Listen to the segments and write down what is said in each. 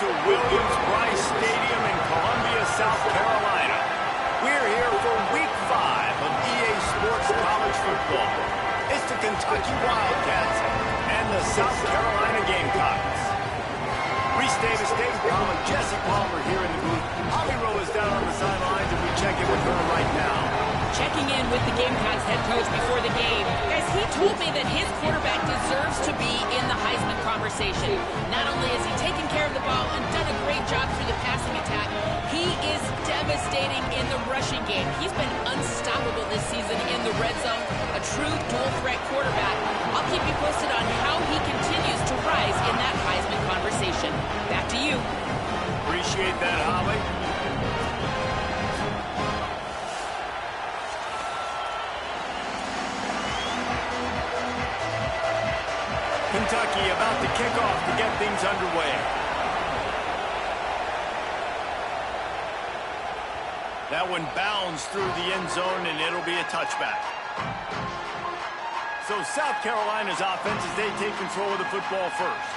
to Williams-Brice Stadium in Columbia, South Carolina. We're here for Week 5 of EA Sports College Football. It's the Kentucky Wildcats and the South Carolina Gamecocks. Reese Davis, Dave Palmer, Jesse Palmer here in the booth. Holly Rowe is down on the sidelines, and we check in with her right now. Checking in with the Gamecocks head coach before the game. Guys, he told me that his quarterback deserves to be in the Heisman conversation. Not only has he taken care of the ball and done a great job through the passing attack, he is devastating in the rushing game. He's been unstoppable this season in the red zone, a true dual-threat quarterback. I'll keep you posted on how he continues to rise in that Heisman conversation. Back to you. Appreciate that, Holly. Kentucky about to kick off to get things underway. That one bounds through the end zone, and it'll be a touchback. So South Carolina's offense as they take control of the football first.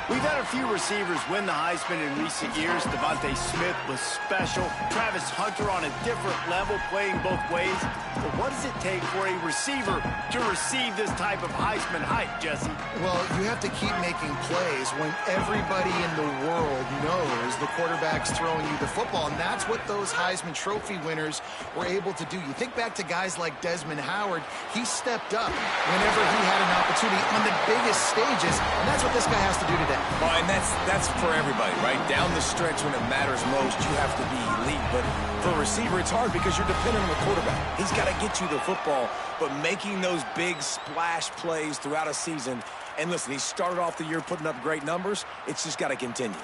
We've had a few receivers win the Heisman in recent years. Devontae Smith was special. Travis Hunter on a different level, playing both ways. But what does it take for a receiver to receive this type of Heisman hype, Jesse? Well, you have to keep making plays when everybody in the world knows the quarterback's throwing you the football. And that's what those Heisman Trophy winners were able to do. You think back to guys like Desmond Howard. He stepped up whenever he had an opportunity on the biggest stages. And that's what this guy has to do today. Well, and that's for everybody, right? Down the stretch when it matters most, you have to be elite. But for a receiver, it's hard because you're dependent on the quarterback. He's got to get you the football, but making those big splash plays throughout a season. And listen, he started off the year putting up great numbers. It's just got to continue.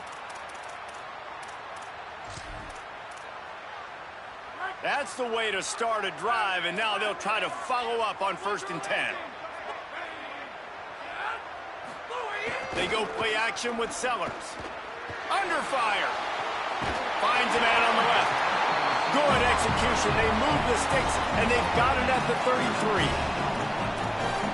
That's the way to start a drive, and now they'll try to follow up on 1st and 10. They go play action with Sellers. Under fire. Finds a man on the left. Good execution. They move the sticks, and they've got it at the 33.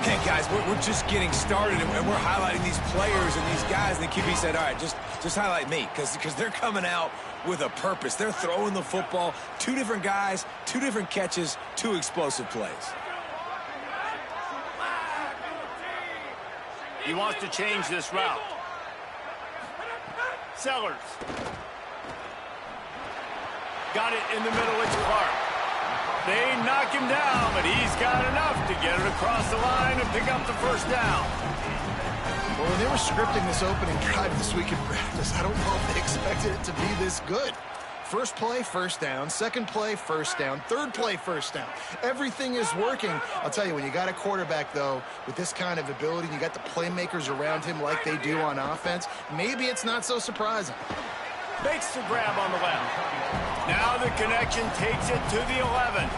Okay, guys, we're just getting started, and we're highlighting these players and these guys, and the QB said, all right, just highlight me, because they're coming out with a purpose. They're throwing the football. 2 different guys, 2 different catches, 2 explosive plays. He wants to change this route. Sellers. Got it in the middle. It's Clark. They knock him down, but he's got enough to get it across the line and pick up the 1st down. Well, when they were scripting this opening drive this week in practice, I don't know if they expected it to be this good. First play, 1st down. Second play, 1st down. Third play, 1st down. Everything is working. I'll tell you, when you got a quarterback, though, with this kind of ability, you got the playmakers around him like they do on offense, maybe it's not so surprising. Makes the grab on the left. Now the connection takes it to the 11.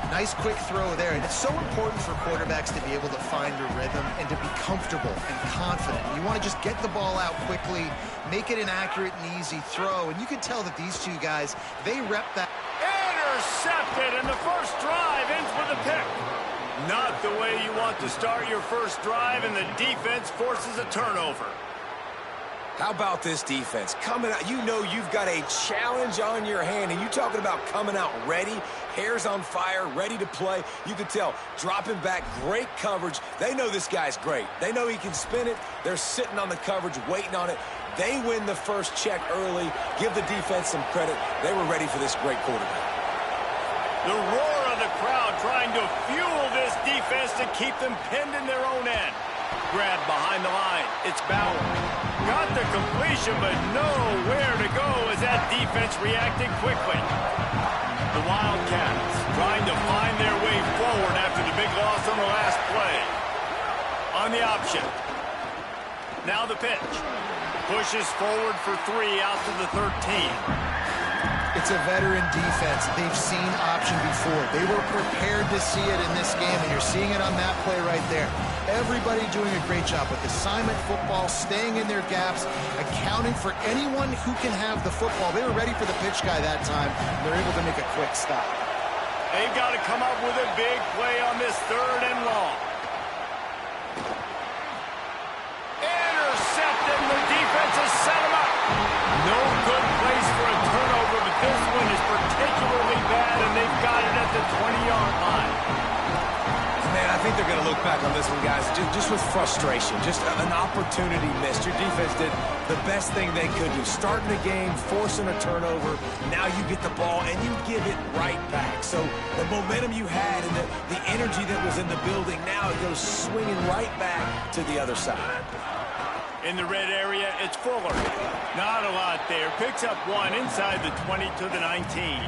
Nice quick throw there, and it's so important for quarterbacks to be able to find a rhythm and to be comfortable and confident. You want to just get the ball out quickly, make it an accurate and easy throw, and you can tell that these 2 guys, they rep that. Intercepted, and the first drive ends with a pick. Not the way you want to start your first drive, and the defense forces a turnover. How about this defense? Coming out, you know you've got a challenge on your hand, and you talking about coming out ready, hair's on fire, ready to play. You can tell, dropping back, great coverage. They know this guy's great. They know he can spin it. They're sitting on the coverage, waiting on it. They win the first check early. Give the defense some credit. They were ready for this great quarterback. The roar of the crowd trying to fuel this defense to keep them pinned in their own end. Grab behind the line. It's Bauer. Got the completion, but nowhere to go as that defense reacted quickly. The Wildcats trying to find their way forward after the big loss on the last play. On the option. Now the pitch. Pushes forward for 3 out to the 13. It's a veteran defense. They've seen option before. They were prepared to see it in this game, and you're seeing it on that play right there. Everybody doing a great job with assignment football, staying in their gaps, accounting for anyone who can have the football. They were ready for the pitch guy that time, and they're able to make a quick stop. They've got to come up with a big play on this 3rd and long. Intercepted. The defense has set him up. on this one, guys, just with frustration, just an opportunity missed. Your defense did the best thing they could do, starting the game, forcing a turnover. Now you get the ball, and you give it right back. So the momentum you had and the energy that was in the building, now it goes swinging right back to the other side. In the red area, it's Fuller. Not a lot there. Picks up one inside the 20 to the 19.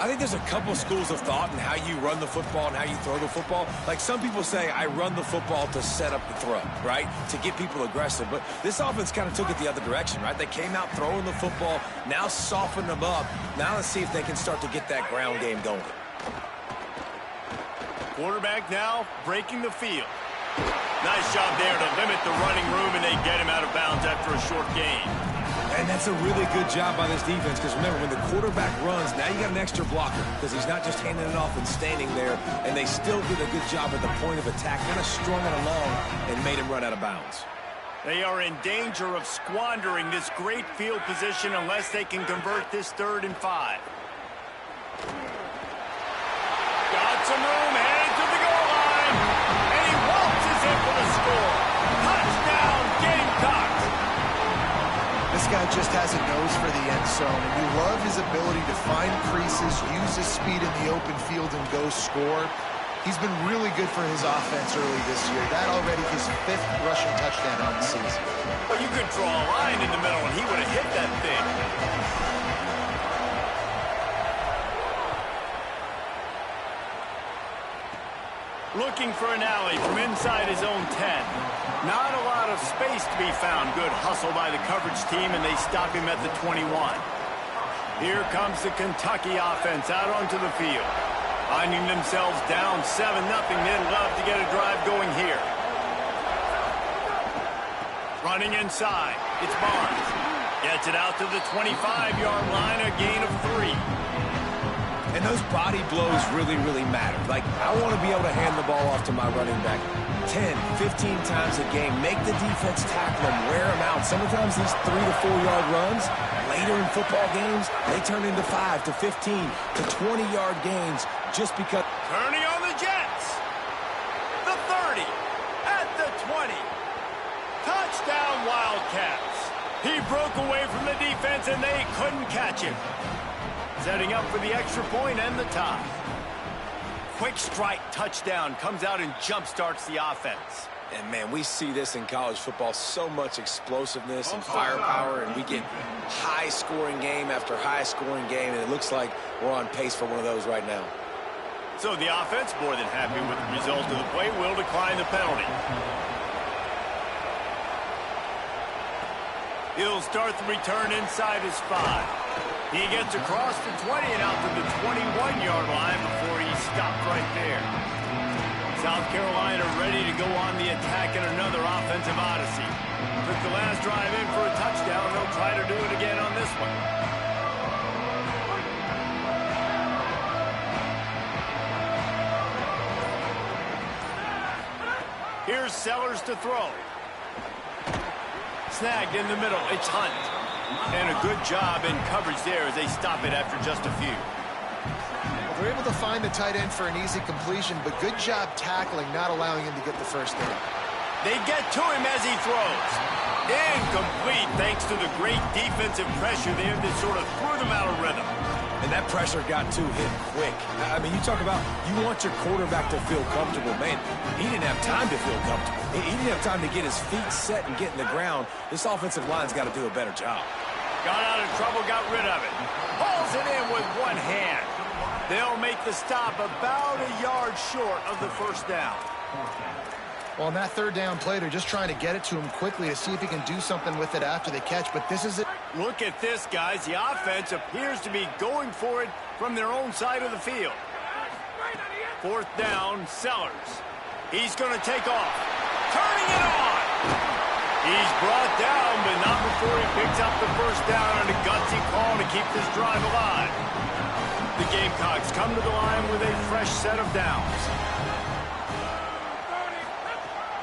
I think there's a couple schools of thought in how you run the football and how you throw the football. Like some people say, I run the football to set up the throw, right? To get people aggressive. But this offense kind of took it the other direction, right? They came out throwing the football, now soften them up. Now let's see if they can start to get that ground game going. Quarterback now breaking the field. Nice job there to limit the running room, and they get him out of bounds after a short gain. And that's a really good job by this defense, because remember, when the quarterback runs, now you got an extra blocker, because he's not just handing it off and standing there, and they still did a good job at the point of attack, kind of strung it along and made him run out of bounds. They are in danger of squandering this great field position unless they can convert this 3rd and 5. Got some room, headed to the goal line, and he waltzes in for the score. Touchdown, Gamecocks! This guy just has a nose for the end zone, and you love his ability to find creases, use his speed in the open field, and go score. He's been really good for his offense early this year. That already his 5th rushing touchdown on the season. Well, you could draw a line in the middle, and he would have hit that thing. Looking for an alley from inside his own 10. Not a lot of space to be found. Good hustle by the coverage team, and they stop him at the 21. Here comes the Kentucky offense out onto the field. Finding themselves down 7-0. They'd love to get a drive going here. Running inside. It's Barnes. Gets it out to the 25-yard line, a gain of 3. And those body blows really, really matter. Like, I want to be able to hand the ball off to my running back 10, 15 times a game. Make the defense tackle them, wear them out. Sometimes these 3 to 4 yard runs, later in football games, they turn into 5 to 15 to 20-yard gains just because. Turning on the Jets. The 30 at the 20. Touchdown, Wildcats. He broke away from the defense, and they couldn't catch him. Setting up for the extra point and the tie. Quick strike touchdown comes out and jump starts the offense. And, man, we see this in college football, so much explosiveness and firepower, and we get high-scoring game after high-scoring game, and it looks like we're on pace for one of those right now. So the offense, more than happy with the result of the play, will decline the penalty. He'll start the return inside his 5. He gets across the 20 and out to the 21-yard line before he stopped right there. South Carolina ready to go on the attack in another offensive odyssey. Took the last drive in for a touchdown. They'll try to do it again on this one. Here's Sellers to throw. Snagged in the middle. It's Hunt. And a good job in coverage there as they stop it after just a few. Well, they're able to find the tight end for an easy completion, but good job tackling, not allowing him to get the first down. They get to him as he throws. Incomplete thanks to the great defensive pressure there that sort of threw them out of rhythm. And that pressure got to him quick. I mean, you talk about you want your quarterback to feel comfortable. Man, he didn't have time to feel comfortable. He didn't have time to get his feet set and get in the ground. This offensive line's got to do a better job. Got out of trouble, got rid of it. Hauls it in with one hand. They'll make the stop about a yard short of the first down. Well, on that 3rd down play, they're just trying to get it to him quickly to see if he can do something with it after they catch. But this is it. Look at this, guys. The offense appears to be going for it from their own side of the field. 4th down, Sellers. He's going to take off. Turning it on. He's brought down, but not before he picks up the first down on a gutsy call to keep this drive alive. The Gamecocks come to the line with a fresh set of downs.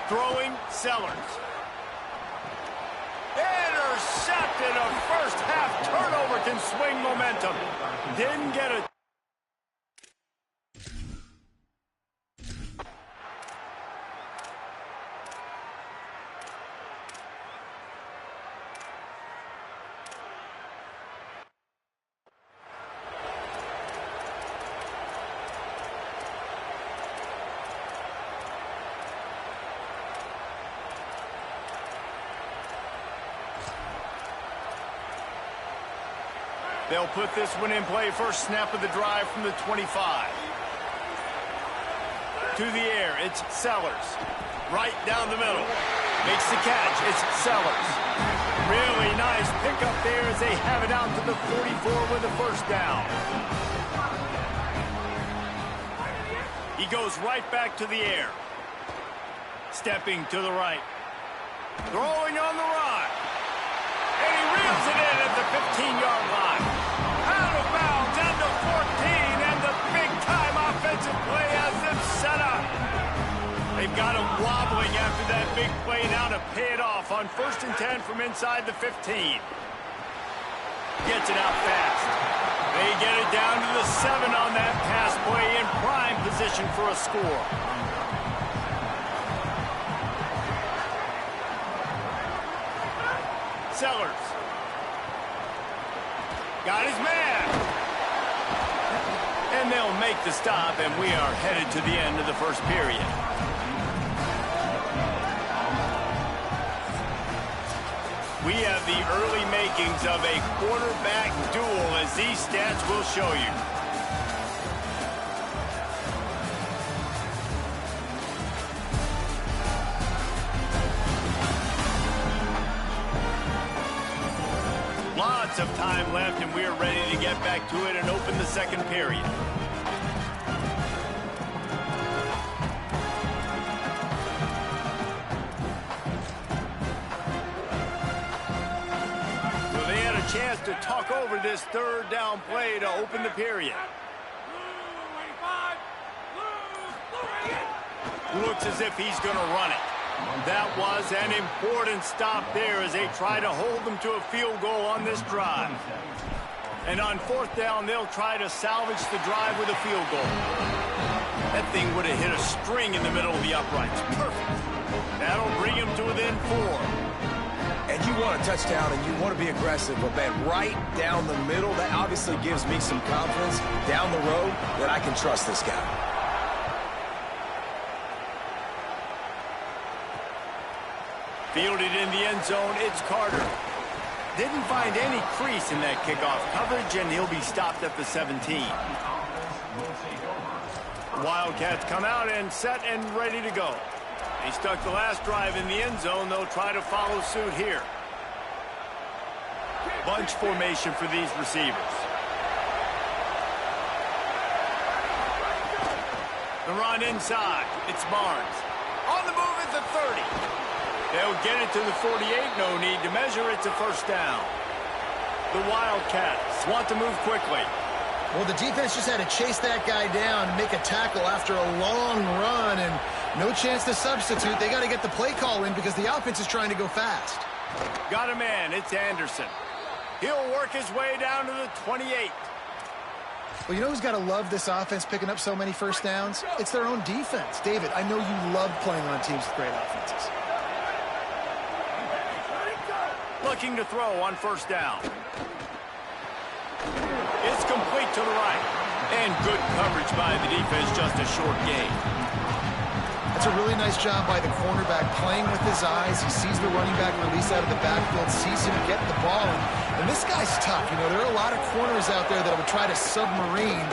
Throwing, Sellers. Intercepted. A first-half turnover can swing momentum. Didn't get it. They'll put this one in play. First snap of the drive from the 25. To the air, it's Sellers. Right down the middle. Makes the catch. It's Sellers. Really nice pickup there as they have it out to the 44 with the first down. He goes right back to the air. Stepping to the right. Throwing on the run. And he reels it in at the 15-yard line. Out of bounds at the 14, and the big-time offensive play has them set up. They've got him wobbling after that big play now to pay it off on 1st and 10 from inside the 15. Gets it out fast. They get it down to the 7 on that pass play in prime position for a score. Sellers. Got his man. And they'll make the stop, and we are headed to the end of the first period. We have the early makings of a quarterback duel, as these stats will show you. Lots of time left, and we are ready to get back to it and open the second period. So they had a chance to talk over this third down play to open the period. Looks as if he's going to run it. That was an important stop there as they try to hold them to a field goal on this drive. And on 4th down, they'll try to salvage the drive with a field goal. That thing would have hit a string in the middle of the uprights. Perfect. That'll bring them to within 4. And you want a touchdown and you want to be aggressive, but man, right down the middle, that obviously gives me some confidence down the road that I can trust this guy. Fielded in the end zone, it's Carter. Didn't find any crease in that kickoff coverage, and he'll be stopped at the 17. Wildcats come out and set and ready to go. They stuck the last drive in the end zone. They'll try to follow suit here. Bunch formation for these receivers. The run inside. It's Barnes. On the move at the 30. They'll get it to the 48. No need to measure. It's a first down. The Wildcats want to move quickly. Well, the defense just had to chase that guy down, make a tackle after a long run, and no chance to substitute. They got to get the play call in because the offense is trying to go fast. Got a man. It's Anderson. He'll work his way down to the 28. Well, you know who's got to love this offense picking up so many first downs? It's their own defense. David, I know you love playing on teams with great offenses. Looking to throw on first down. It's complete to the right. And good coverage by the defense, just a short gain. That's a really nice job by the cornerback playing with his eyes. He sees the running back release out of the backfield, sees him get the ball. And this guy's tough. You know, there are a lot of corners out there that would try to submarine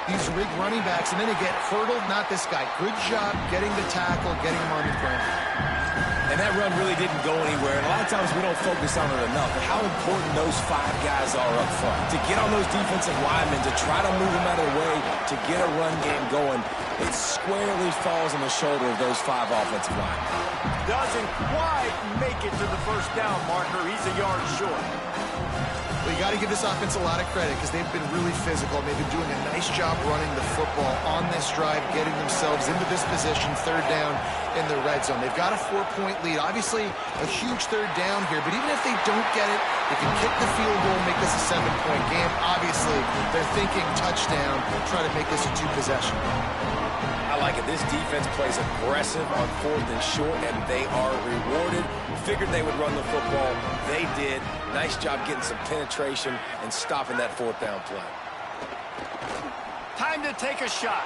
these rig running backs, and then they get hurdled. Not this guy. Good job getting the tackle, getting him on the ground. And that run really didn't go anywhere. And a lot of times we don't focus on it enough. How important those 5 guys are up front. To get on those defensive linemen, to try to move them out of the way, to get a run game going, it squarely falls on the shoulder of those 5 offensive linemen. Doesn't quite make it to the first down marker. He's a yard short. Well, you got to give this offense a lot of credit because they've been really physical. They've been doing a nice job running the football on this drive, getting themselves into this position, third down in the red zone. They've got a 4-point lead. Obviously, a huge third down here, but even if they don't get it, they can kick the field goal, make this a 7-point game. Obviously, they're thinking touchdown, try to make this a 2-possession. I like it. This defense plays aggressive on 4th and short, and they are rewarded. Figured they would run the football. They did. Nice job getting some penetration and stopping that 4th down play. Time to take a shot.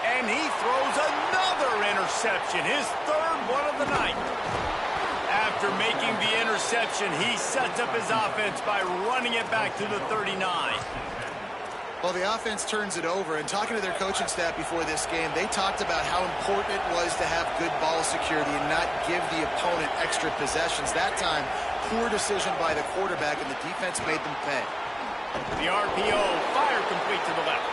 And he throws another interception, his 3rd one of the night. After After making the interception, he sets up his offense by running it back to the 39. Well, the offense turns it over, and talking to their coaching staff before this game, they talked about how important it was to have good ball security and not give the opponent extra possessions. That time, poor decision by the quarterback, and the defense made them pay. The RPO, fire complete to the left.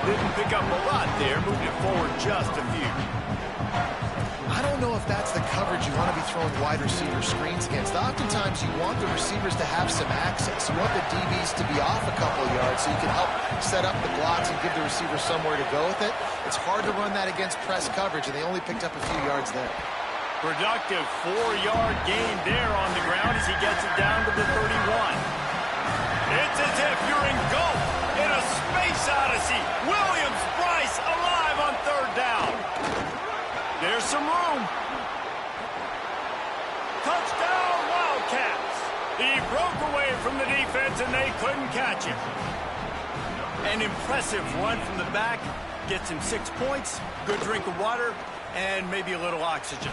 Didn't pick up a lot there, moved it forward just a few. I don't know if that's the coverage you want to be throwing wide receiver screens against. Oftentimes, you want the receivers to have some access. You want the DBs to be off a couple of yards so you can help set up the blocks and give the receiver somewhere to go with it. It's hard to run that against press coverage, and they only picked up a few yards there. Productive 4-yard gain there on the ground as he gets it down to the 31. It's as if you're engulfed in a space odyssey. Williams-Brice alive on third down. There's some room. Touchdown, Wildcats. He broke away from the defense, and they couldn't catch him. An impressive run from the back. Gets him 6 points, good drink of water, and maybe a little oxygen.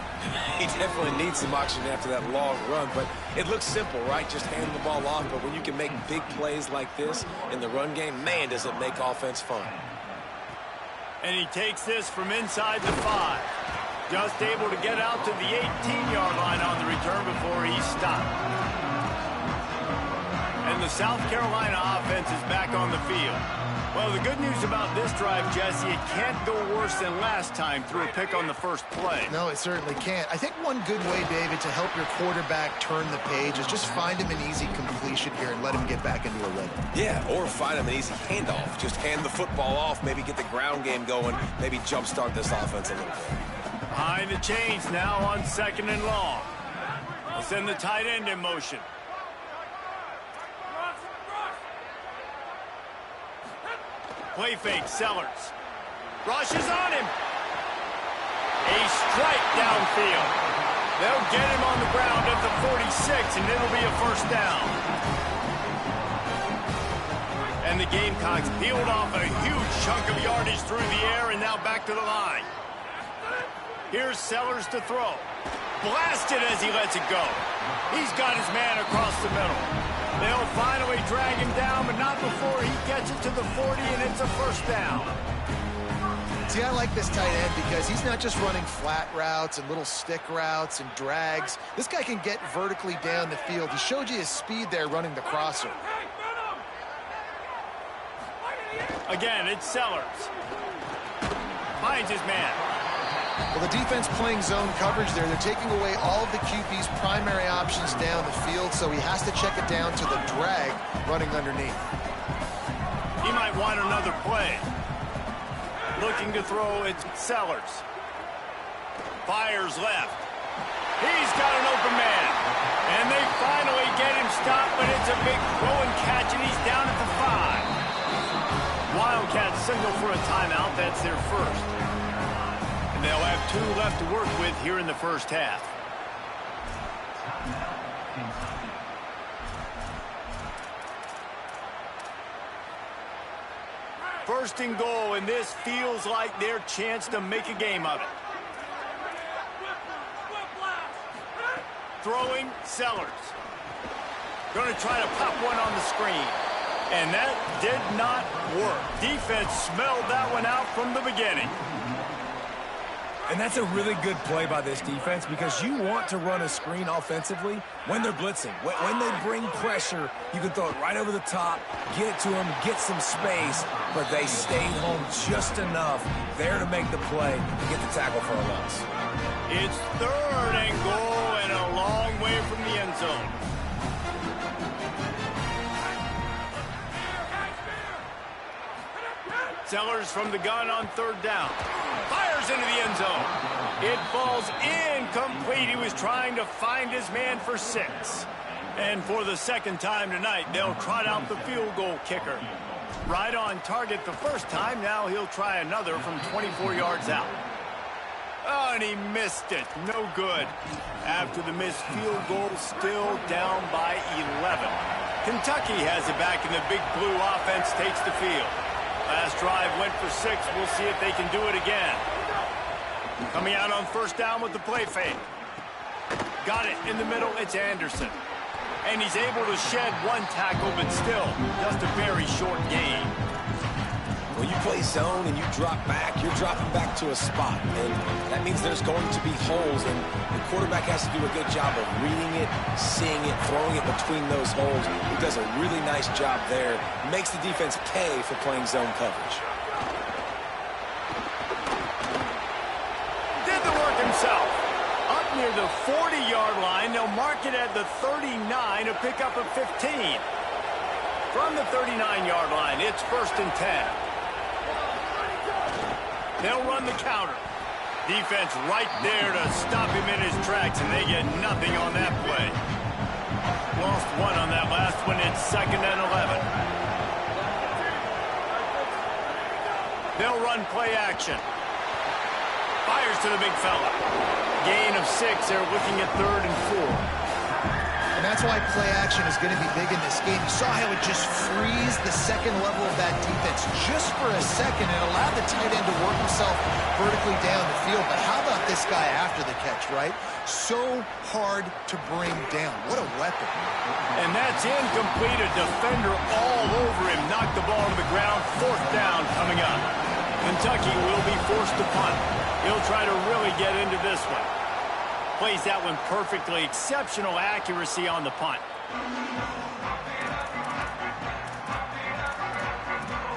He definitely needs some oxygen after that long run, but it looks simple, right? Just hand the ball off, but when you can make big plays like this in the run game, man, does it make offense fun. And he takes this from inside the 5. Just able to get out to the 18-yard line on the return before he stopped. And the South Carolina offense is back on the field. Well, the good news about this drive, Jesse, it can't go worse than last time through a pick on the first play. No, it certainly can't. I think one good way, David, to help your quarterback turn the page is just find him an easy completion here and let him get back into a rhythm. Yeah, or find him an easy handoff. Just hand the football off, maybe get the ground game going, maybe jumpstart this offense a little bit. Behind the chains now on 2nd and long. We'll send the tight end in motion. Play fake, Sellers. Rushes on him. A strike downfield. They'll get him on the ground at the 46, and it'll be a first down. And the Gamecocks peeled off a huge chunk of yardage through the air, and now back to the line. Here's Sellers to throw. Blasted as he lets it go. He's got his man across the middle. They'll finally drag him down, but not before he gets it to the 40, and it's a first down. See, I like this tight end because he's not just running flat routes and little stick routes and drags. This guy can get vertically down the field. He showed you his speed there running the crosser. Again, it's Sellers. Finds his man. Well, the defense playing zone coverage there. They're taking away all of the QB's primary options down the field, so he has to check it down to the drag running underneath. He might want another play. Looking to throw, it's Sellers. Fires left. He's got an open man. And they finally get him stopped, but it's a big throw and catch, and he's down at the 5. Wildcats signal for a timeout. That's their first. And they'll have 2 left to work with here in the first half. First and goal, and this feels like their chance to make a game of it. Throwing, Sellers. Going to try to pop one on the screen. And that did not work. Defense smelled that one out from the beginning. And that's a really good play by this defense because you want to run a screen offensively when they're blitzing. When they bring pressure, you can throw it right over the top, get it to them, get some space, but they stayed home just enough there to make the play and get the tackle for a loss. It's 3rd and goal and a long way from the end zone. Sellers from the gun on 3rd down. Fires into the end zone. It falls incomplete. He was trying to find his man for 6. And for the 2nd time tonight, they'll trot out the field goal kicker. Right on target the first time. Now he'll try another from 24 yards out. Oh, and he missed it. No good. After the missed field goal, still down by 11. Kentucky has it back, and the Big Blue offense takes the field. Last drive went for 6. We'll see if they can do it again. Coming out on 1st down with the play fake. Got it in the middle. It's Anderson. And he's able to shed one tackle, but still just a very short gain. When you play zone and you drop back, you're dropping back to a spot. And that means there's going to be holes, and the quarterback has to do a good job of reading it, seeing it, throwing it between those holes. He does a really nice job there. Makes the defense pay for playing zone coverage. Did the work himself. Up near the 40-yard line, they'll mark it at the 39 to pick up a 15. From the 39-yard line, it's 1st and 10. They'll run the counter. Defense right there to stop him in his tracks, and they get nothing on that play. Lost one on that last one. It's 2nd and 11. They'll run play action. Fires to the big fella. Gain of 6. They're looking at 3rd and 4. And that's why play action is going to be big in this game. You saw how it just frees the second level of that defense just for a second and allowed the tight end to work himself vertically down the field. But how about this guy after the catch, right? So hard to bring down. What a weapon. And that's incomplete. A defender all over him. Knocked the ball to the ground. 4th down coming up. Kentucky will be forced to punt. He'll try to really get into this one. Plays that one perfectly. Exceptional accuracy on the punt.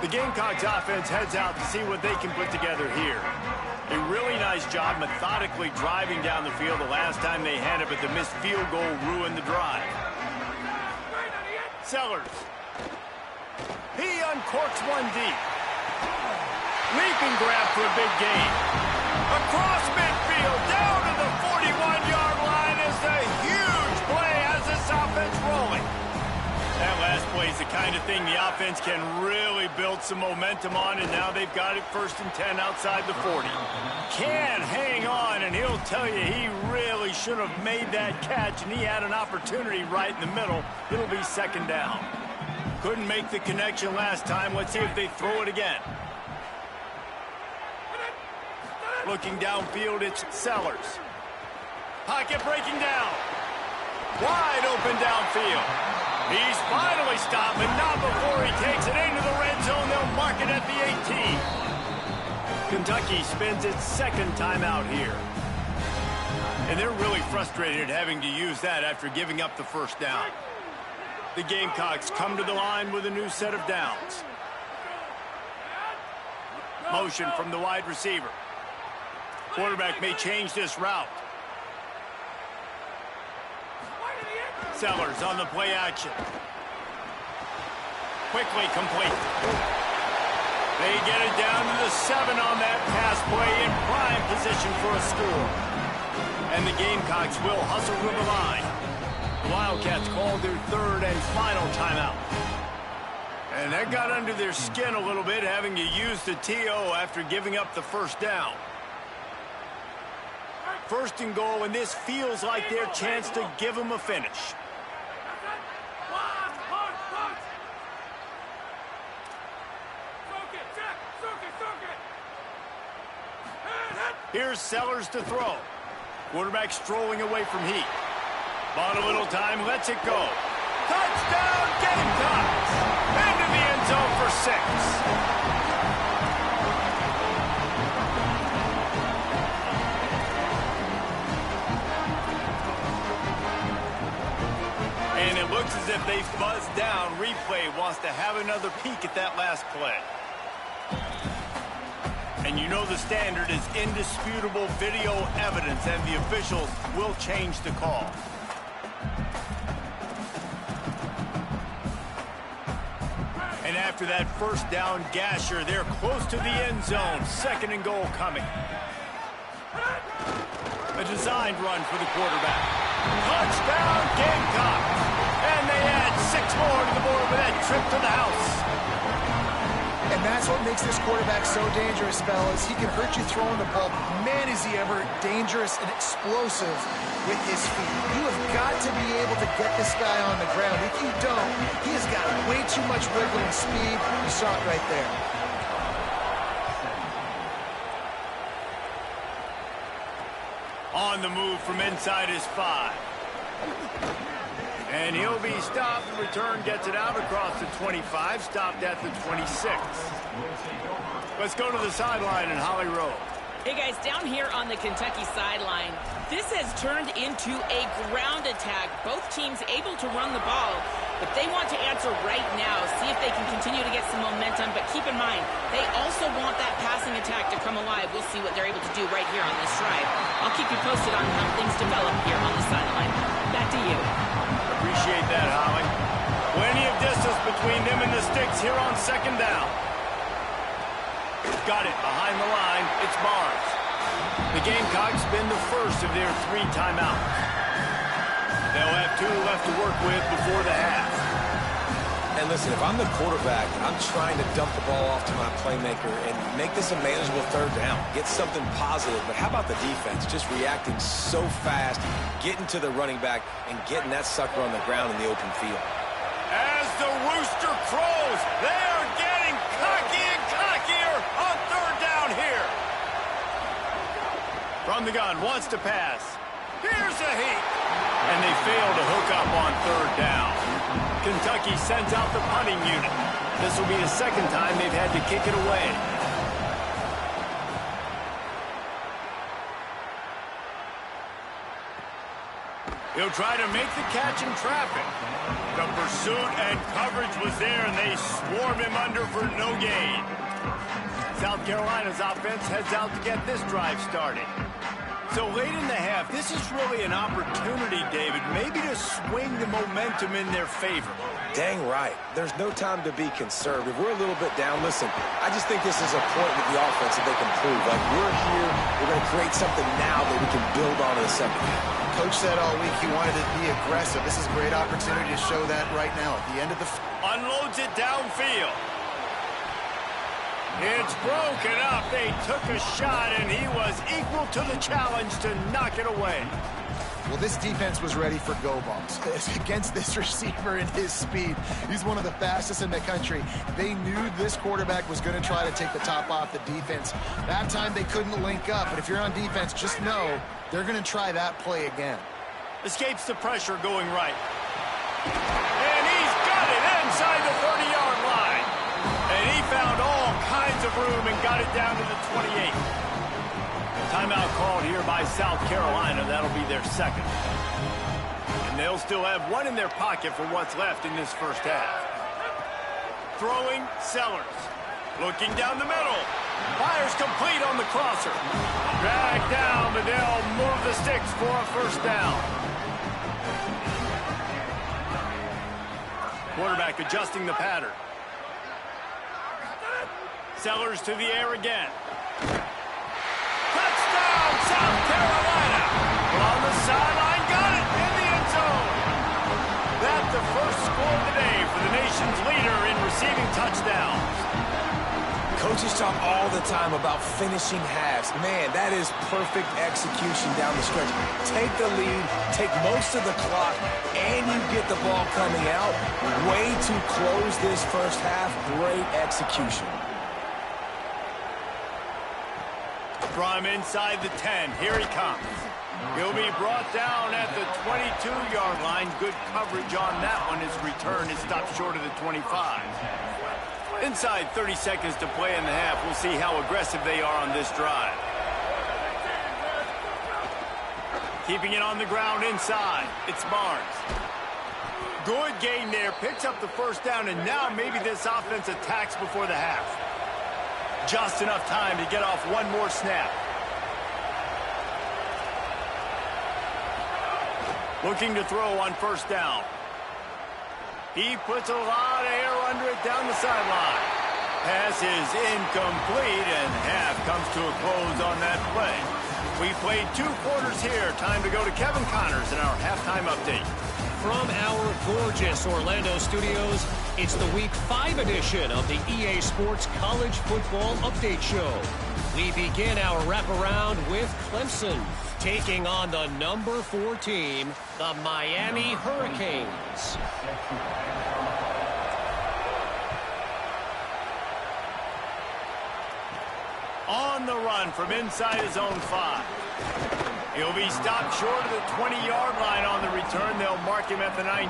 The Gamecocks offense heads out to see what they can put together here. A really nice job methodically driving down the field the last time they had it, but the missed field goal ruined the drive. Sellers. He uncorks one deep. Leaping grab for a big gain. Across midfield, down to the 41-yard line is a huge play as this offense rolling. That last play is the kind of thing the offense can really build some momentum on, and now they've got it 1st and 10 outside the 40. Can hang on, and he'll tell you he really should have made that catch, and he had an opportunity right in the middle. It'll be 2nd down. Couldn't make the connection last time. Let's see if they throw it again. Looking downfield, it's Sellers. Pocket breaking down. Wide open downfield. He's finally stopped, but not before he takes it into the red zone. They'll mark it at the 18. Kentucky spends its 2nd timeout here. And they're really frustrated having to use that after giving up the 1st down. The Gamecocks come to the line with a new set of downs. Motion from the wide receiver. Quarterback may change this route. Sellers on the play action. Quickly complete. They get it down to the 7 on that pass play in prime position for a score. And the Gamecocks will hustle to the line. The Wildcats called their 3rd and final timeout. And that got under their skin a little bit, having to use the TO after giving up the 1st down. 1st and goal, and this feels like their chance to give them a finish. Here's Sellers to throw. Quarterback strolling away from heat. Bought a little time, lets it go. Touchdown, Gamecocks! Into the end zone for 6. And it looks as if they've buzzed down. Replay wants to have another peek at that last play. And you know the standard is indisputable video evidence, and the officials will change the call. And after that 1st down gasher, they're close to the end zone. 2nd and goal coming. A designed run for the quarterback. Touchdown, Gamecocks! And they add 6 more to the board with that trip to the house. And that's what makes this quarterback so dangerous, fellas. He can hurt you throwing the ball. Man, is he ever dangerous and explosive with his feet. You have got to be able to get this guy on the ground. If you don't, he has got way too much wiggle and speed. You saw it right there. On the move from inside his 5. And he'll be stopped. Return gets it out across the 25, stopped at the 26. Let's go to the sideline in Holly Rowe. Hey, guys, down here on the Kentucky sideline, this has turned into a ground attack. Both teams able to run the ball, but they want to answer right now, see if they can continue to get some momentum. But keep in mind, they also want that passing attack to come alive. We'll see what they're able to do right here on this drive. I'll keep you posted on how things develop here on the sideline. Back to you. Appreciate that, Holly. Plenty of distance between them and the sticks here on second down. Got it behind the line. It's Barnes. The Gamecocks spend the first of their 3 timeouts. They'll have 2 left to work with before the half. And listen, if I'm the quarterback, I'm trying to dump the ball off to my playmaker and make this a manageable third down. Get something positive. But how about the defense? Just reacting so fast, getting to the running back, and getting that sucker on the ground in the open field. As the rooster crows, they are getting cocky and cockier on third down here. From the gun, wants to pass. Here's a heat. And they fail to hook up on third down. Kentucky sends out the punting unit. This will be the second time they've had to kick it away. He'll try to make the catch in traffic. The pursuit and coverage was there, and they swarm him under for no gain. South Carolina's offense heads out to get this drive started. So late in the half, this is really an opportunity, David, maybe to swing the momentum in their favor. Dang right. There's no time to be conservative. We're a little bit down. Listen, I just think this is a point with the offense that they can prove. Like, we're here, we're going to create something now that we can build on in the second half. Coach said all week he wanted to be aggressive. This is a great opportunity to show that right now at the end of the... Unloads it downfield. It's broken up. They took a shot, and he was equal to the challenge to knock it away. Well, this defense was ready for go balls. Against this receiver and his speed, he's one of the fastest in the country. They knew this quarterback was going to try to take the top off the defense. That time they couldn't link up, but if you're on defense, just know they're going to try that play again. Escapes the pressure going right. And he's got it inside the 30-yard line. And he found all kinds of room and got it down to the 28. Timeout called here by South Carolina. That'll be their second. And they'll still have 1 in their pocket for what's left in this first half. Throwing, Sellers. Looking down the middle. Fires complete on the crosser. Drag down, but they'll move the sticks for a first down. Quarterback adjusting the pattern. Sellers to the air again. Touchdown, South Carolina. On the sideline, got it in the end zone. That's the first score of the day for the nation's leader in receiving touchdowns. Coaches talk all the time about finishing halves. Man, that is perfect execution down the stretch. Take the lead, take most of the clock, and you get the ball coming out. Way to close this first half. Great execution. From inside the 10, here he comes. He'll be brought down at the 22-yard line. Good coverage on that one. His return is stopped short of the 25. Inside 30 seconds to play in the half. We'll see how aggressive they are on this drive. Keeping it on the ground inside. It's Barnes. Good gain there. Picks up the first down, and now maybe this offense attacks before the half. Just enough time to get off one more snap. Looking to throw on first down. He puts a lot of air under it down the sideline. Pass is incomplete, and half comes to a close on that play. We played 2 quarters here. Time to go to Kevin Connors in our halftime update. From our gorgeous Orlando studios, it's the Week 5 edition of the EA Sports College Football Update Show. We begin our wraparound with Clemson, taking on the number 4 team, the Miami Hurricanes. On the run from inside his own 5. He'll be stopped short of the 20-yard line on the return. They'll mark him at the 19.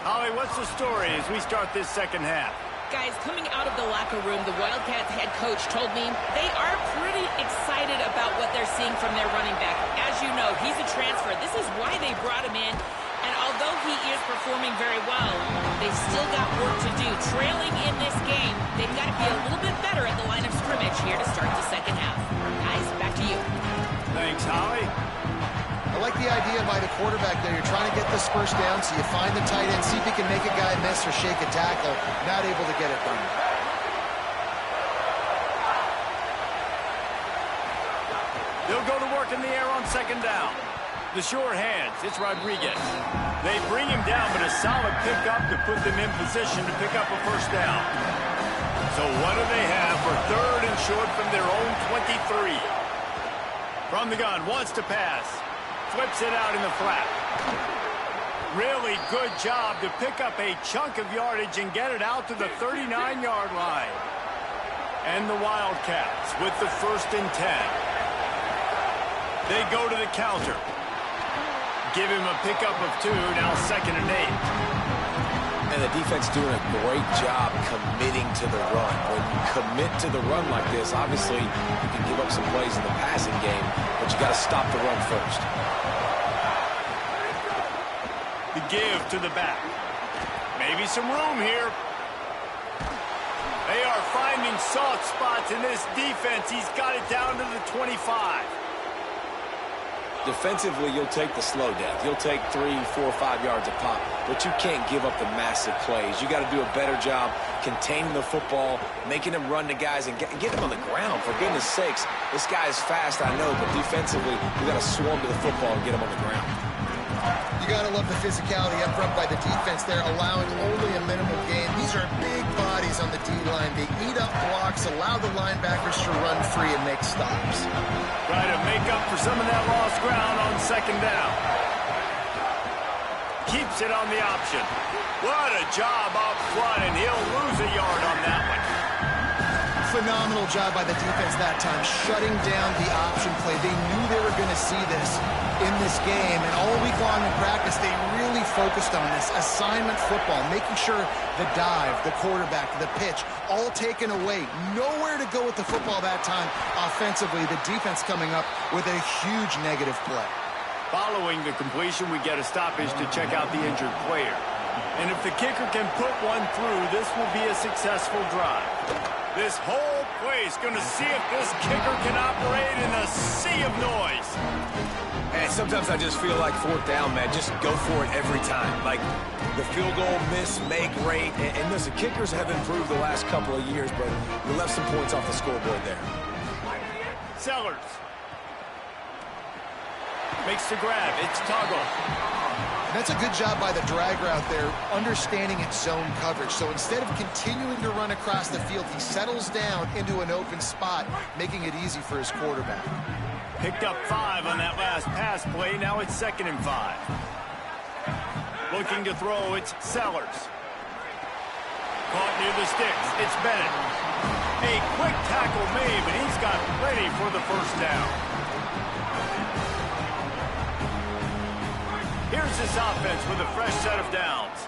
Holly, what's the story as we start this second half? Guys, coming out of the locker room, the Wildcats head coach told me they are pretty excited about what they're seeing from their running back. As you know, he's a transfer. This is why they brought him in. And although he is performing very well, they've still got work to do. Trailing in this game, they've got to be a little bit better at the line of scrimmage here to start the second half. Guys, back to you. Thanks, Holly. I like the idea by the quarterback there. You're trying to get this first down, so you find the tight end, see if he can make a guy miss or shake a tackle. Not able to get it done. They'll go to work in the air on second down. The sure hands, it's Rodriguez. They bring him down, but a solid pickup to put them in position to pick up a first down. So what do they have for third and short from their own 23? From the gun, wants to pass. Flips it out in the flat. Really good job to pick up a chunk of yardage and get it out to the 39-yard line. And the Wildcats with the 1st and 10. They go to the counter. Give him a pickup of 2, now 2nd and 8. And the defense doing a great job committing to the run. When you commit to the run like this, obviously you can give up some plays in the passing game, but you got to stop the run first. The give to the back. Maybe some room here. They are finding soft spots in this defense. He's got it down to the 25. Defensively, you'll take the slow death. You'll take 3, 4, 5 yards a pop, but you can't give up the massive plays. You got to do a better job containing the football, making them run to guys, and get them on the ground. For goodness sakes, this guy is fast, I know, but defensively, you got to swarm to the football and get him on the ground. You got to love the physicality up front by the defense there, allowing only a minimal gain. These are big bodies on the D-line. They eat up blocks, allow the linebackers to run free and make stops. Try to make up for some of that lost ground on second down. Keeps it on the option. What a job up front, and he'll lose a yard on that one. Phenomenal job by the defense that time, shutting down the option play. They knew they were going to see this in this game, and all week long in practice, they really focused on this assignment football, making sure the dive, the quarterback, the pitch, all taken away. Nowhere to go with the football that time offensively. The defense coming up with a huge negative play. Following the completion, we get a stoppage to check out the injured player. And if the kicker can put one through, this will be a successful drive. This whole place going to see if this kicker can operate in a sea of noise. And sometimes I just feel like 4th down, man, just go for it every time. Like the field goal miss, make rate. And listen, kickers have improved the last couple of years, but we left some points off the scoreboard there. Sellers. Makes the grab. It's Toggle. That's a good job by the drag route there, understanding its zone coverage. So instead of continuing to run across the field, he settles down into an open spot, making it easy for his quarterback. Picked up 5 on that last pass play. Now it's 2nd and 5. Looking to throw, it's Sellers. Caught near the sticks. It's Bennett. A quick tackle made, but he's got plenty for the first down. Here's this offense with a fresh set of downs.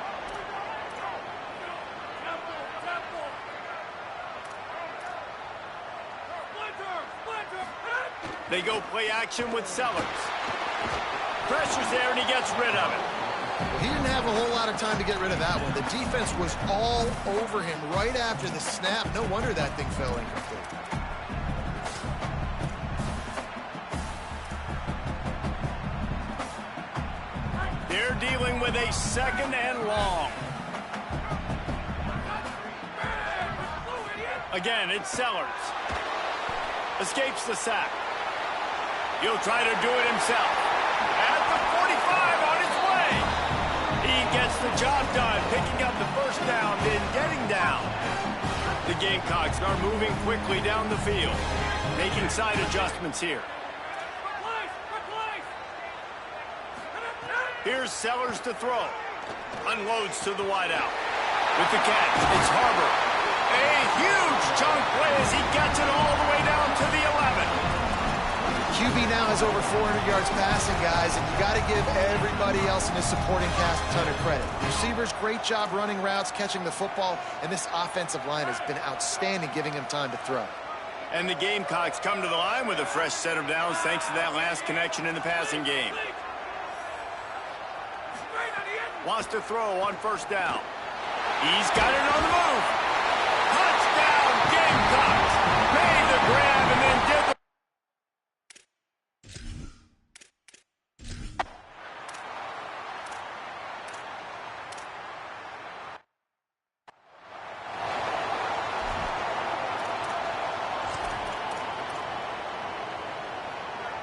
They go play action with Sellers. Pressure's there, and he gets rid of it. Well, he didn't have a whole lot of time to get rid of that one. The defense was all over him right after the snap. No wonder that thing fell incomplete. They're dealing with a 2nd and long. Again, it's Sellers. Escapes the sack. He'll try to do it himself. At the 45 on his way. He gets the job done, picking up the first down, then getting down. The Gamecocks are moving quickly down the field, making side adjustments here. Here's Sellers to throw. Unloads to the wideout. With the catch, it's Harbor. A huge chunk play as he gets it all the way down to the 11. QB now has over 400 yards passing, guys, and you got to give everybody else in his supporting cast a ton of credit. Receivers, great job running routes, catching the football, and this offensive line has been outstanding, giving him time to throw. And the Gamecocks come to the line with a fresh set of downs thanks to that last connection in the passing game. Wants to throw on first down. He's got it on the move. Touchdown, Gamecocks. Made the grab and then did the...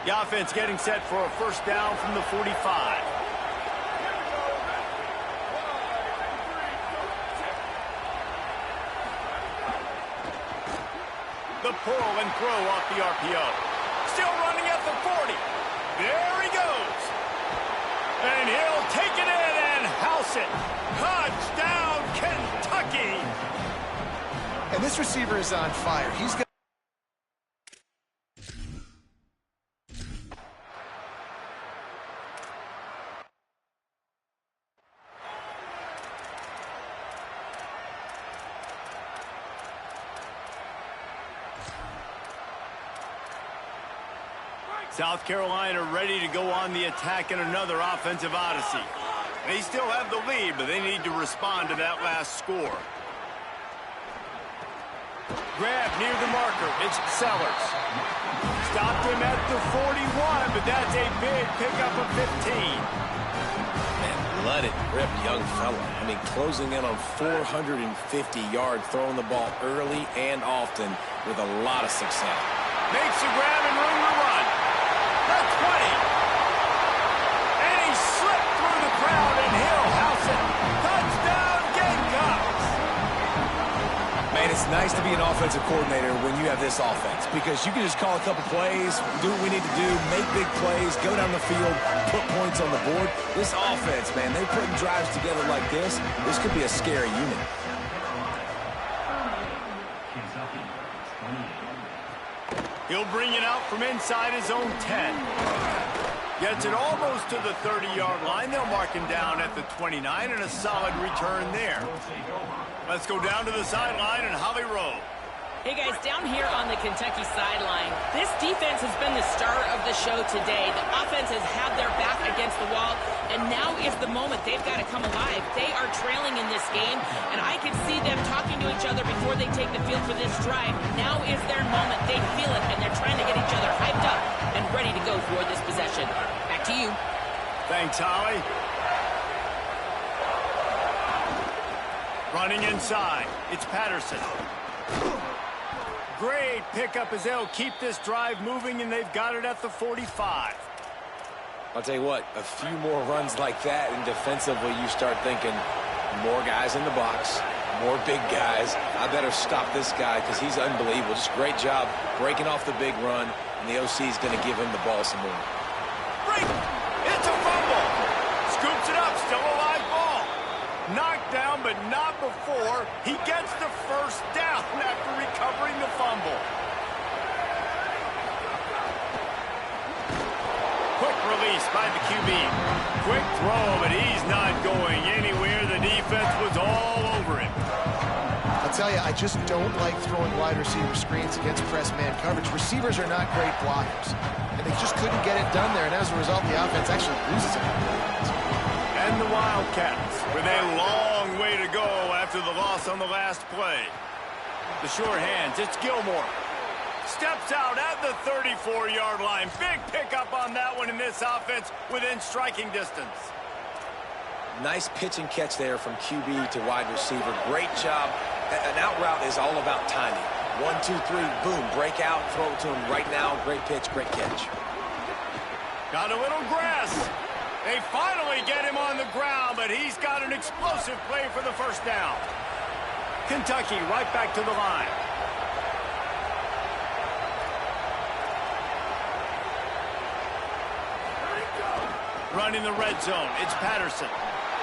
The offense getting set for a first down from the 45. The pull and throw off the RPO. Still running at the 40. There he goes. And he'll take it in and house it. Touchdown, Kentucky. And this receiver is on fire. He's got... South Carolina ready to go on the attack in another offensive odyssey. They still have the lead, but they need to respond to that last score. Grab near the marker. It's Sellers. Stopped him at the 41, but that's a big pickup of 15. Man, let it rip, young fella. I mean, closing in on 450 yards, throwing the ball early and often with a lot of success. Makes the grab and room to run. The 20. And he slipped through the crowd, and he'll house it. Touchdown, Gamecocks. Man, it's nice to be an offensive coordinator when you have this offense because you can just call a couple plays, do what we need to do, make big plays, go down the field, put points on the board. This offense, man, they're putting drives together like this. This could be a scary unit. He'll bring it out from inside his own 10. Gets it almost to the 30-yard line. They'll mark him down at the 29, and a solid return there. Let's go down to the sideline and Holly Rowe. Hey, guys, down here on the Kentucky sideline, this defense has been the star of the show today. The offense has had their back against the wall, and now is the moment they've got to come alive. They are trailing in this game, and I can see them talking to each other before they take the field for this drive. Now is their moment. They feel it, and they're trying to get each other hyped up and ready to go for this possession. Back to you. Thanks, Holly. Running inside, it's Patterson. Great pickup as they'll keep this drive moving, and they've got it at the 45. I'll tell you what, a few more runs like that, and defensively you start thinking more guys in the box, more big guys. I better stop this guy because he's unbelievable. Just great job breaking off the big run, and the OC is going to give him the ball some more. Break! It's a fumble! Scoops it up, still a live ball. Knocked down, but not before he gets the first down after recovering the fumble. Quick release by the QB. Quick throw, but he's not going anywhere. The defense was all over him. I'll tell you, I just don't like throwing wide receiver screens against press man coverage. Receivers are not great blockers, and they just couldn't get it done there, and as a result, the offense actually loses it. And the Wildcats with a long way to go after the loss on the last play. The sure hands, it's Gilmore. Steps out at the 34-yard line. Big pickup on that one in this offense within striking distance. Nice pitch and catch there from QB to wide receiver. Great job. An out route is all about timing. 1, 2, 3, boom, break out, throw it to him right now. Great pitch, great catch. Got a little grass. They finally get him on the ground, but he's got an explosive play for the first down. Kentucky right back to the line. Running the red zone, it's Patterson.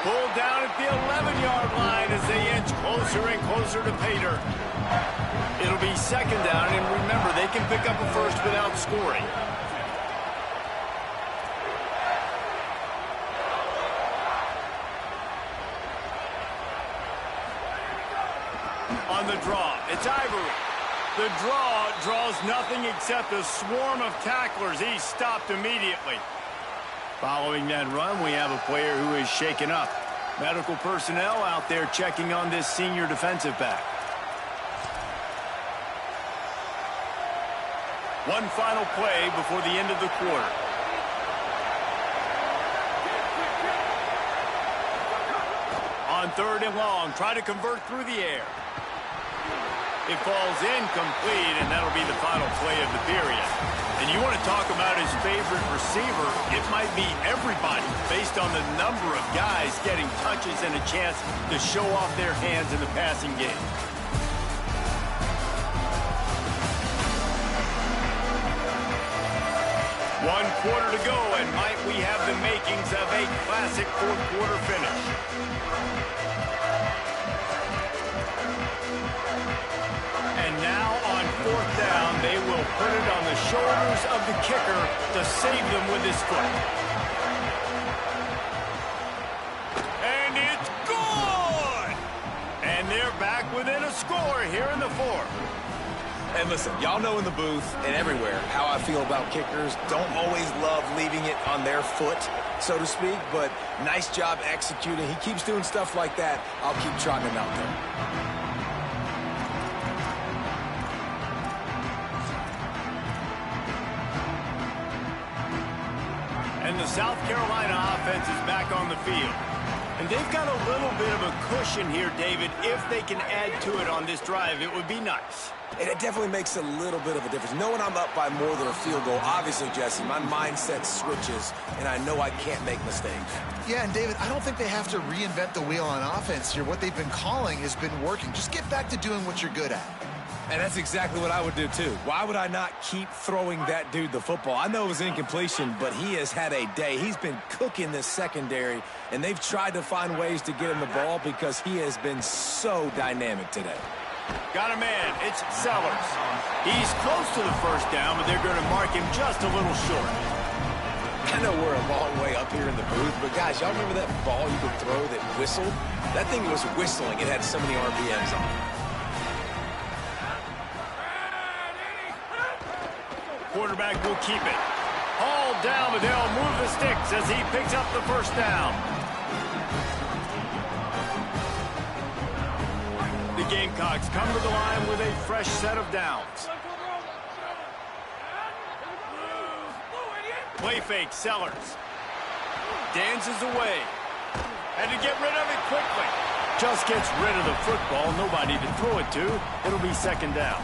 Pulled down at the 11-yard line as they inch closer and closer to pay dirt. It'll be second down, and remember, they can pick up a first without scoring. on the draw. It's Ivory. The draw draws nothing except a swarm of tacklers. He's stopped immediately. Following that run, we have a player who is shaken up. Medical personnel out there checking on this senior defensive back. One final play before the end of the quarter. On 3rd and long, try to convert through the air. It falls incomplete, and that'll be the final play of the period. And you want to talk about his favorite receiver, it might be everybody based on the number of guys getting touches and a chance to show off their hands in the passing game. One quarter to go, and might we have the makings of a classic fourth-quarter finish. And now on 4th down, they will put it on the shoulders of the kicker to save them with his foot. And it's good! And they're back within a score here in the 4th. And listen, y'all know in the booth and everywhere how I feel about kickers. Don't always love leaving it on their foot, so to speak, but nice job executing. He keeps doing stuff like that. I'll keep trotting him out there. And the South Carolina offense is back on the field. And they've got a little bit of a cushion here, David. If they can add to it on this drive, it would be nice. And it definitely makes a little bit of a difference. Knowing I'm up by more than a field goal, obviously, Jesse, my mindset switches, and I know I can't make mistakes. Yeah, and David, I don't think they have to reinvent the wheel on offense here. What they've been calling has been working. Just get back to doing what you're good at. And that's exactly what I would do, too. Why would I not keep throwing that dude the football? I know it was incompletion, but he has had a day. He's been cooking this secondary, and they've tried to find ways to get him the ball because he has been so dynamic today. Got a man. It's Sellers. He's close to the 1st down, but they're going to mark him just a little short. I know we're a long way up here in the booth, but guys, y'all remember that ball you could throw that whistled? That thing was whistling. It had so many RPMs on it. Quarterback will keep it. Hauled down, but they'll move the sticks as he picks up the 1st down. The Gamecocks come to the line with a fresh set of downs. Play fake, Sellers. Dances away. Had to get rid of it quickly. Just gets rid of the football. Nobody to throw it to. It'll be 2nd down.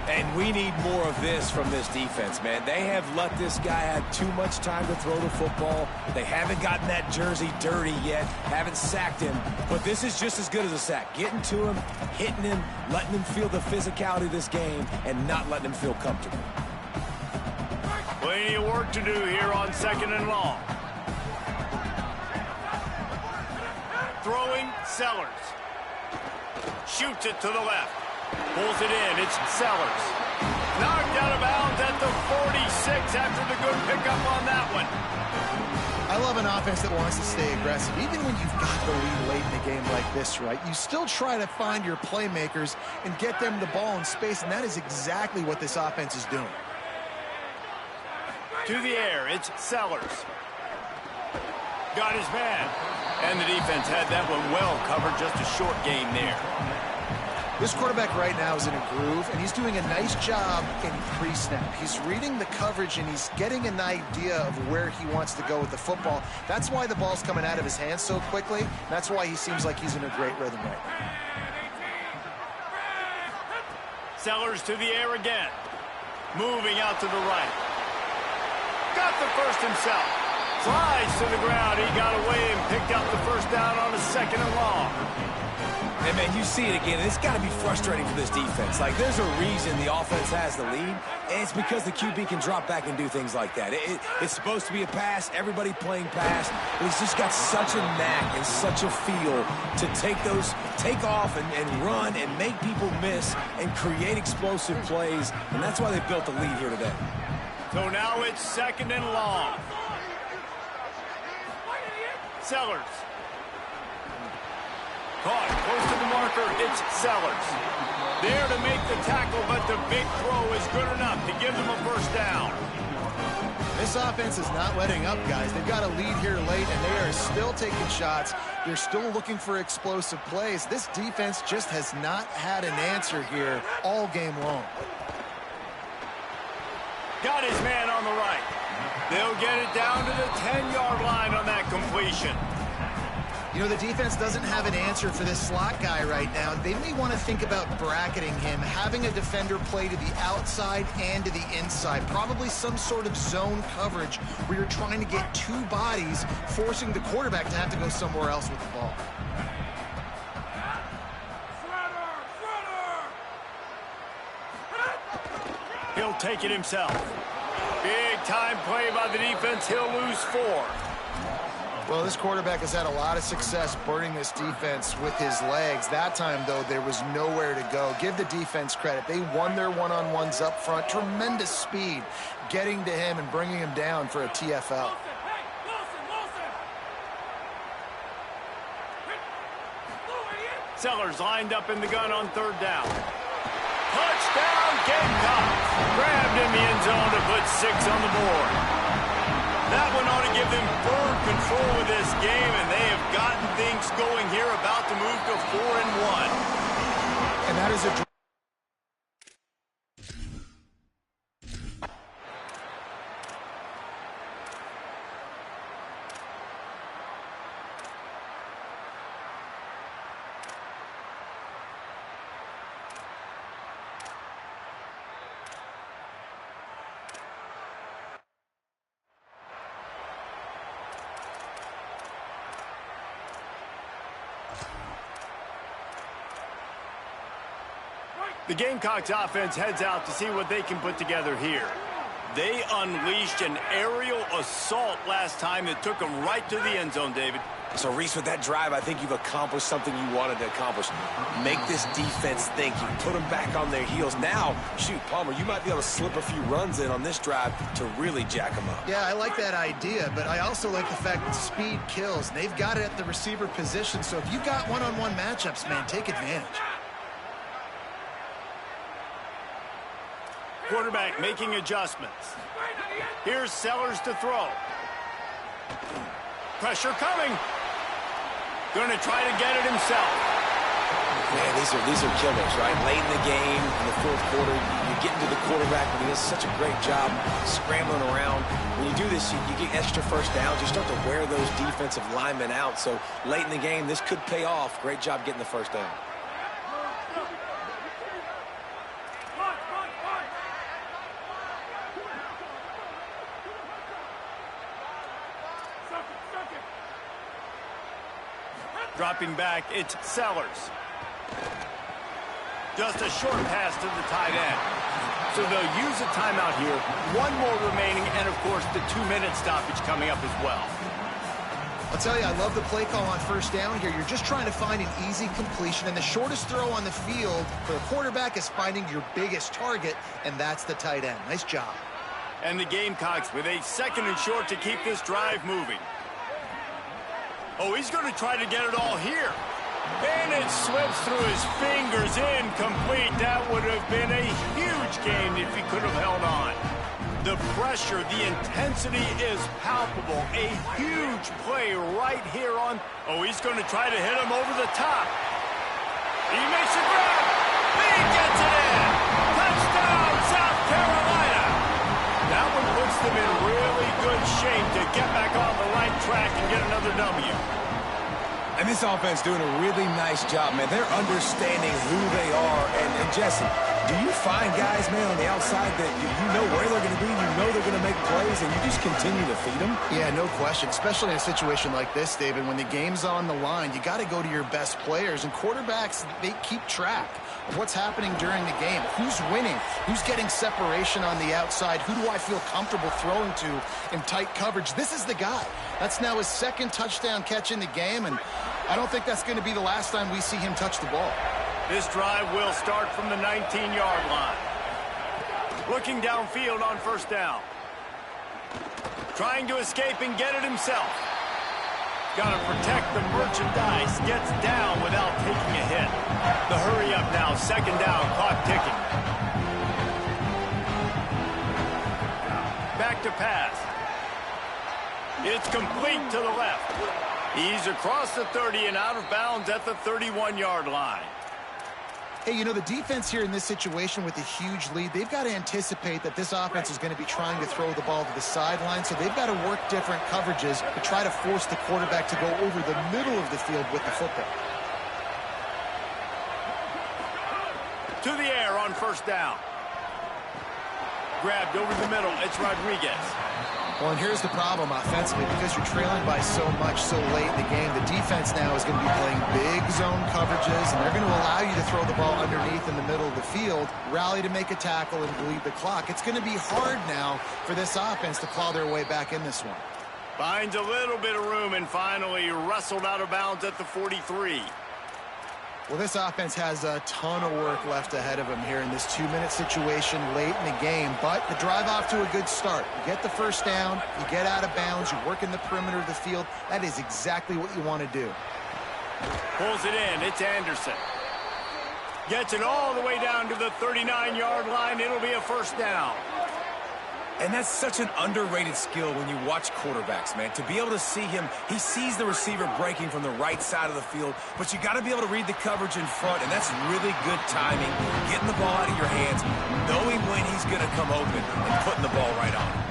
And we need more of this from this defense, man. They have let this guy have too much time to throw the football. They haven't gotten that jersey dirty yet, haven't sacked him. But this is just as good as a sack. Getting to him, hitting him, letting him feel the physicality of this game, and not letting him feel comfortable. Plenty of work to do here on 2nd and long. Throwing, Sellers. Shoots it to the left. Pulls it in. It's Sellers. Knocked out of bounds at the 46 after the good pickup on that one. I love an offense that wants to stay aggressive. Even when you've got the lead late in a game like this, right, you still try to find your playmakers and get them the ball in space, and that is exactly what this offense is doing. To the air, it's Sellers. Got his man. And the defense had that one well covered, just a short game there. This quarterback right now is in a groove, and he's doing a nice job in pre-snap. He's reading the coverage, and he's getting an idea of where he wants to go with the football. That's why the ball's coming out of his hands so quickly. That's why he seems like he's in a great rhythm right now. Sellers to the air again. Moving out to the right. Got the 1st himself. Slides to the ground. He got away and picked up the 1st down on a 2nd and long. And, man, you see it again. It's got to be frustrating for this defense. Like, there's a reason the offense has the lead, and it's because the QB can drop back and do things like that. It's supposed to be a pass, everybody playing pass, but he's just got such a knack and such a feel to take off and run and make people miss and create explosive plays, and that's why they built the lead here today. So now it's 2nd and long. Sellers. Caught close to the marker. It's Sellers. There to make the tackle, but the big throw is good enough to give them a first down. This offense is not letting up, guys. They've got a lead here late, and they are still taking shots. They're still looking for explosive plays. This defense just has not had an answer here all game long. Got his man on the right. They'll get it down to the 10-yard line on that completion. You know, the defense doesn't have an answer for this slot guy right now. They may want to think about bracketing him, having a defender play to the outside and to the inside. Probably some sort of zone coverage where you're trying to get two bodies, forcing the quarterback to have to go somewhere else with the ball. He'll take it himself. Big time play by the defense. He'll lose 4. Well, this quarterback has had a lot of success burning this defense with his legs. That time, though, there was nowhere to go. Give the defense credit. They won their one-on-ones up front. Tremendous speed getting to him and bringing him down for a TFL. Sellers lined up in the gun on 3rd down. Touchdown, Gamecocks. Grabbed in the end zone to put 6 on the board. That one ought to give them firm control of this game, and they have gotten things going here, about to move to 4-1. And that is a... The Gamecocks offense heads out to see what they can put together here. They unleashed an aerial assault last time that took them right to the end zone, David. So, Reese, with that drive, I think you've accomplished something you wanted to accomplish. Make this defense think. You put them back on their heels. Now, shoot, Palmer, you might be able to slip a few runs in on this drive to really jack them up. Yeah, I like that idea, but I also like the fact that speed kills. They've got it at the receiver position, so if you've got one-on-one matchups, man, take advantage. Quarterback making adjustments. Here's Sellers to throw. Pressure coming. Going to try to get it himself. Man, these are killers, right? Late in the game, in the 4th quarter, you get into the quarterback, but he does such a great job scrambling around. When you do this, you get extra first downs. You start to wear those defensive linemen out. So late in the game, this could pay off. Great job getting the first down. Dropping back, it's Sellers. Just a short pass to the tight end. So they'll use a timeout here. 1 more remaining, and, of course, the 2-minute stoppage coming up as well. I'll tell you, I love the play call on 1st down here. You're just trying to find an easy completion, and the shortest throw on the field for a quarterback is finding your biggest target, and that's the tight end. Nice job. And the Gamecocks with a 2nd and short to keep this drive moving. Oh, he's going to try to get it all here. And it slips through his fingers, incomplete. That would have been a huge gain if he could have held on. The pressure, the intensity is palpable. A huge play right here on... Oh, he's going to try to hit him over the top. He makes a grab. He gets it in. Touchdown, South Carolina. That one puts them in really good shape to get back on the right track and get another W. And this offense doing a really nice job, man. They're understanding who they are. And Jesse, do you find guys, man, on the outside that you know where they're going to be, you know they're going to make plays, and you just continue to feed them? Yeah, no question, especially in a situation like this, David. When the game's on the line, you got to go to your best players. And quarterbacks, they keep track of what's happening during the game. Who's winning? Who's getting separation on the outside? Who do I feel comfortable throwing to in tight coverage? This is the guy. That's now his 2nd touchdown catch in the game, and I don't think that's going to be the last time we see him touch the ball. This drive will start from the 19-yard line. Looking downfield on 1st down. Trying to escape and get it himself. Got to protect the merchandise. Gets down without taking a hit. The hurry up now. Second down. Clock ticking. Back to pass. It's complete to the left. He's across the 30 and out of bounds at the 31-yard line. Hey, you know, the defense here in this situation with a huge lead, they've got to anticipate that this offense is going to be trying to throw the ball to the sideline, so they've got to work different coverages to try to force the quarterback to go over the middle of the field with the football. To the air on first down. Grabbed over the middle. It's Rodriguez. Well, and here's the problem offensively. Because you're trailing by so much so late in the game, the defense now is going to be playing big zone coverages, and they're going to allow you to throw the ball underneath in the middle of the field, rally to make a tackle, and bleed the clock. It's going to be hard now for this offense to claw their way back in this one. Finds a little bit of room and finally wrestled out of bounds at the 43. Well, this offense has a ton of work left ahead of them here in this 2-minute situation late in the game, but the drive off to a good start. You get the first down, you get out of bounds, you work in the perimeter of the field. That is exactly what you want to do. Pulls it in. It's Anderson. Gets it all the way down to the 39-yard line. It'll be a first down. And that's such an underrated skill when you watch quarterbacks, man. To be able to see him, he sees the receiver breaking from the right side of the field, but you got to be able to read the coverage in front, and that's really good timing, getting the ball out of your hands, knowing when he's going to come open, and putting the ball right on him.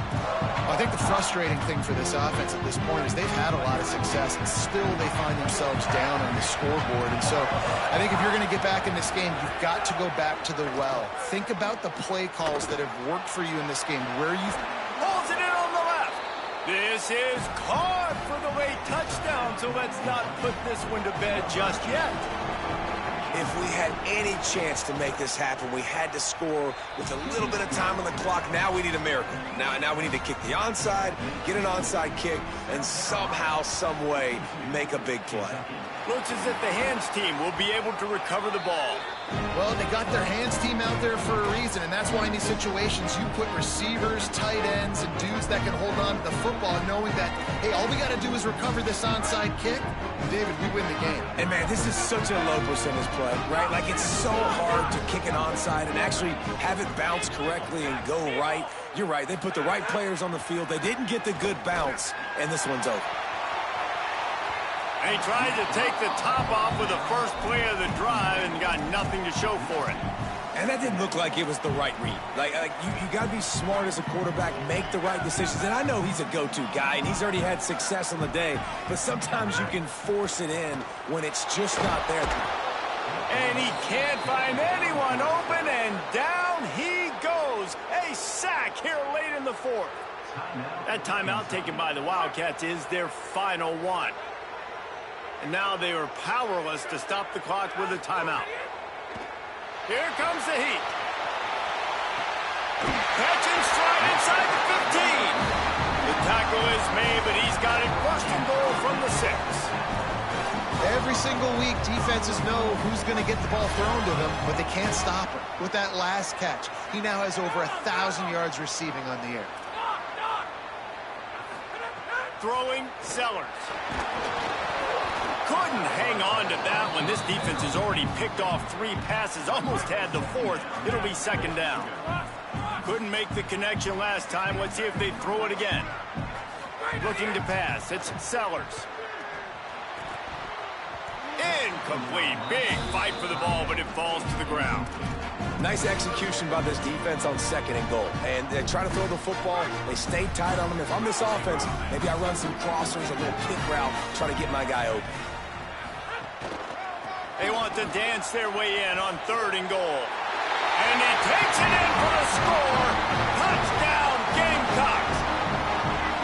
I think the frustrating thing for this offense at this point is they've had a lot of success, and still they find themselves down on the scoreboard. And so I think if you're going to get back in this game, you've got to go back to the well. Think about the play calls that have worked for you in this game, where you've... Pulls it in on the left. This is caught for the late touchdown, so let's not put this one to bed just yet. If we had any chance to make this happen, we had to score with a little bit of time on the clock. Now we need a miracle. Now we need to kick the onside, get an onside kick, and somehow, some way, make a big play. Looks as if the hands team will be able to recover the ball. Well, they got their hands team out there for a reason, and that's why in these situations you put receivers, tight ends, and dudes that can hold on to the football, knowing that, hey, all we got to do is recover this onside kick, and David, we win the game. And, man, this is such a low percentage play, right? Like, it's so hard to kick an onside and actually have it bounce correctly and go right. You're right. They put the right players on the field. They didn't get the good bounce, and this one's over. And he tried to take the top off with the first play of the drive and got nothing to show for it. And that didn't look like it was the right read. Like you got to be smart as a quarterback, make the right decisions. And I know he's a go-to guy, and he's already had success on the day. But sometimes you can force it in when it's just not there. And he can't find anyone open, and down he goes. A sack here late in the fourth. That timeout taken by the Wildcats is their final one. And now they are powerless to stop the clock with a timeout. Here comes the heat. Catch and stride inside the 15. The tackle is made, but he's got it first and goal from the 6. Every single week, defenses know who's going to get the ball thrown to them, but they can't stop him. With that last catch, he now has over 1,000 yards receiving on the air. Throwing Sellers. Couldn't hang on to that one. This defense has already picked off 3 passes, almost had the 4th. It'll be second down. Couldn't make the connection last time. Let's see if they throw it again. Looking to pass. It's Sellers. Incomplete. Big fight for the ball, but it falls to the ground. Nice execution by this defense on second and goal. And they try to throw the football. They stay tight on them. If I'm this offense, maybe I run some crossers, a little pick route, try to get my guy open. They want to dance their way in on third and goal. And he takes it in for the score. Touchdown, Gamecocks.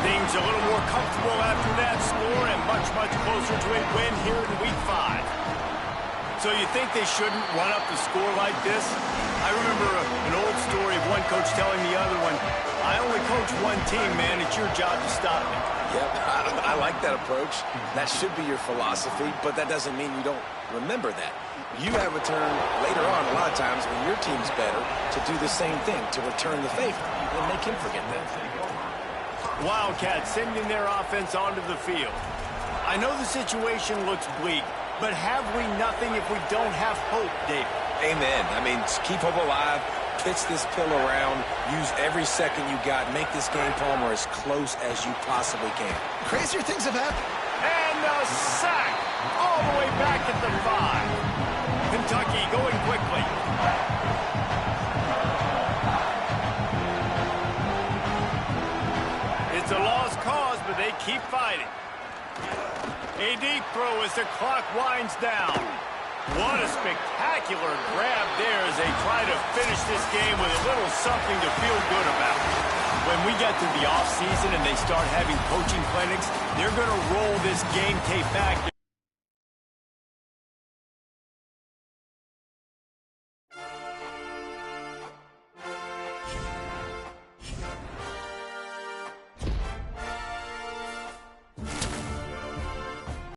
Things a little more comfortable after that score and much, much closer to a win here in Week 5. So you think they shouldn't run up the score like this? I remember an old story of one coach telling the other one, I only coach one team, man. It's your job to stop me. Yep, I like that approach. That should be your philosophy, but that doesn't mean you don't remember that. You have a turn later on a lot of times when your team's better to do the same thing, to return the favor, and make him forget that. Wildcats sending their offense onto the field. I know the situation looks bleak, but have we nothing if we don't have hope, David? Amen. I mean, keep hope alive, pitch this pill around, use every second you got, make this game, Palmer, as close as you possibly can. Crazier things have happened. And a sack all the way back at the 5. Kentucky going quickly. It's a lost cause, but they keep fighting. A deep throw as the clock winds down. What a spectacular grab there as they try to finish this game with a little something to feel good about. When we get to the offseason and they start having coaching clinics, they're going to roll this game tape back.